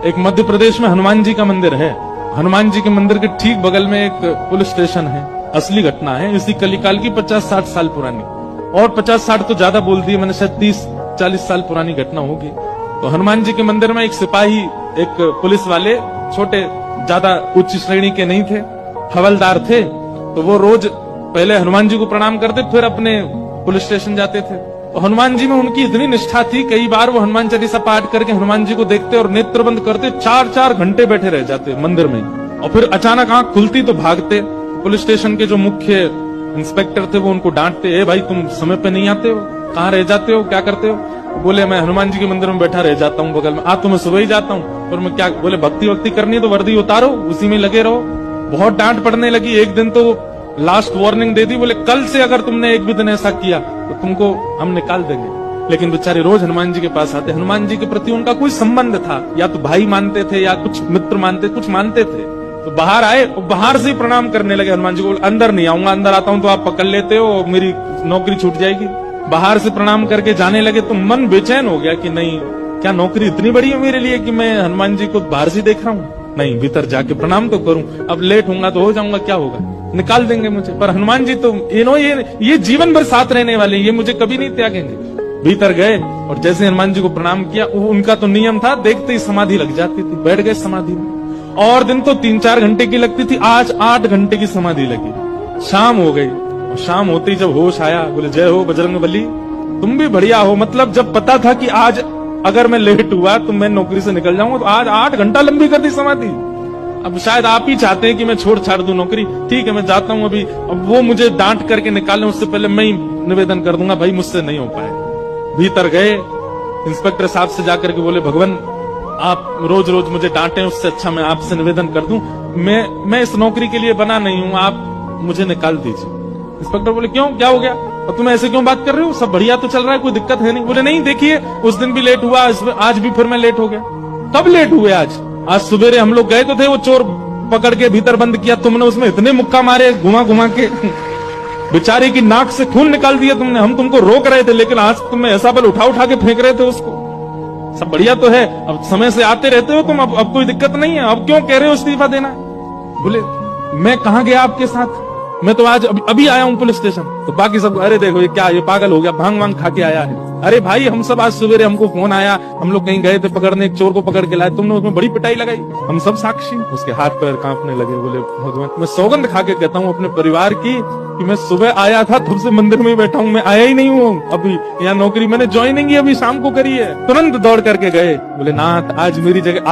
एक मध्य प्रदेश में हनुमान जी का मंदिर है। हनुमान जी के मंदिर के ठीक बगल में एक पुलिस स्टेशन है। असली घटना है, इसी कलिकाल की 50-60 साल पुरानी, और 50-60 तो ज्यादा बोल दिए मैंने, शायद 30-40 साल पुरानी घटना होगी। तो हनुमान जी के मंदिर में एक सिपाही, एक पुलिस वाले, छोटे, ज्यादा उच्च श्रेणी के नहीं थे, हवलदार थे। तो वो रोज पहले हनुमान जी को प्रणाम करते, फिर अपने पुलिस स्टेशन जाते थे। तो हनुमान जी में उनकी इतनी निष्ठा थी, कई बार वो हनुमान चालीसा पाठ करके हनुमान जी को देखते और नेत्र बंद करते, 4-4 घंटे बैठे रह जाते मंदिर में। और फिर अचानक आंख खुलती तो भागते। पुलिस स्टेशन के जो मुख्य इंस्पेक्टर थे वो उनको डांटते, ए भाई तुम समय पे नहीं आते हो, कहाँ रह जाते हो, क्या करते हो? बोले मैं हनुमान जी के मंदिर में बैठा रह जाता हूँ बगल में। तो मैं सुबह ही जाता हूँ, और मैं क्या, बोले भक्ति वक्ति करनी है तो वर्दी उतारो, उसी में लगे रहो। बहुत डांट पड़ने लगी। एक दिन तो लास्ट वार्निंग दे दी, बोले कल से अगर तुमने एक भी दिन ऐसा किया तो तुमको हम निकाल देंगे। लेकिन बेचारे रोज हनुमान जी के पास आते। हनुमान जी के प्रति उनका कोई संबंध था, या तो भाई मानते थे या कुछ मित्र मानते, कुछ मानते थे। तो बाहर आए और बाहर से ही प्रणाम करने लगे हनुमान जी को। अंदर नहीं आऊंगा, अंदर आता हूं तो आप पकड़ लेते हो, मेरी नौकरी छूट जाएगी। बाहर से प्रणाम करके जाने लगे तो मन बेचैन हो गया कि नहीं, क्या नौकरी इतनी बड़ी है मेरे लिए कि मैं हनुमान जी को बाहर से देख रहा हूँ? नहीं, भीतर जाके प्रणाम तो करूं। अब लेट होऊंगा तो हो जाऊंगा, क्या होगा, निकाल देंगे मुझे। पर हनुमान जी तो ये जीवन भर साथ रहने वाले, ये मुझे कभी नहीं त्यागेंगे। भीतर गए और जैसे हनुमान जी को प्रणाम किया, उनका तो नियम था, देखते ही समाधि लग जाती थी, बैठ गए समाधि में। और दिन तो 3-4 घंटे की लगती थी, आज 8 घंटे की समाधि लगी। शाम हो गई, और शाम होते ही जब होश आया, बोले जय हो बजरंगबली, तुम भी बढ़िया हो। मतलब जब पता था कि आज अगर मैं लेट हुआ तो मैं नौकरी से निकल जाऊंगा, तो आज 8 घंटा लंबी कर दी समाधि। अब शायद आप ही चाहते हैं कि मैं छोड़ छाड़ दूं नौकरी, ठीक है मैं जाता हूं अभी। अब वो मुझे डांट करके निकालें उससे पहले मैं ही निवेदन कर दूंगा, भाई मुझसे नहीं हो पाए। भीतर गए, इंस्पेक्टर साहब से जाकर के बोले, भगवान आप रोज रोज मुझे डांटे, उससे अच्छा मैं आपसे निवेदन कर दूं, मैं इस नौकरी के लिए बना नहीं हूं, आप मुझे निकाल दीजिए। इंस्पेक्टर बोले क्यों, क्या हो गया, और तुम ऐसे क्यों बात कर रहे हो, सब बढ़िया तो चल रहा है, कोई दिक्कत है नहीं? बोले नहीं, देखिए उस दिन भी लेट हुआ, आज भी फिर मैं लेट हो गया। कब लेट हुए? आज सवेरे हम लोग गए तो थे, वो चोर पकड़ के भीतर बंद किया, तुमने उसमें इतने मुक्का मारे घुमा घुमा के, बेचारे की नाक से खून निकाल दिया तुमने। हम तुमको रोक रहे थे, लेकिन आज तुम्हें ऐसा बल उठा उठा के फेंक रहे थे उसको। सब बढ़िया तो है, अब समय से आते रहते हो तुम, अब कोई दिक्कत नहीं है, अब क्यों कह रहे हो इस्तीफा देना? बोले मैं कहाँ गया आपके साथ, मैं तो आज अभी आया हूँ पुलिस स्टेशन। तो बाकी सब, अरे देखो ये क्या, ये पागल हो गया, भांग वांग खा के आया है। अरे भाई हम सब आज सवेरे, हमको फोन आया, हम लोग कहीं गए थे पकड़ने, एक चोर को पकड़ के लाए, तुमने उसमें बड़ी पिटाई लगाई, हम सब साक्षी। उसके हाथ पैर कांपने लगे। बोले भगवान, मैं सौगंध खा के कहता हूँ अपने परिवार की कि मैं सुबह आया था, तब से मंदिर में ही बैठा हूँ, मैं आया ही नहीं हूँ अभी। यहाँ नौकरी मैंने ज्वाइनिंग ही अभी शाम को करी है। तुरंत दौड़ करके गए, बोले नाथ आज मेरी जगह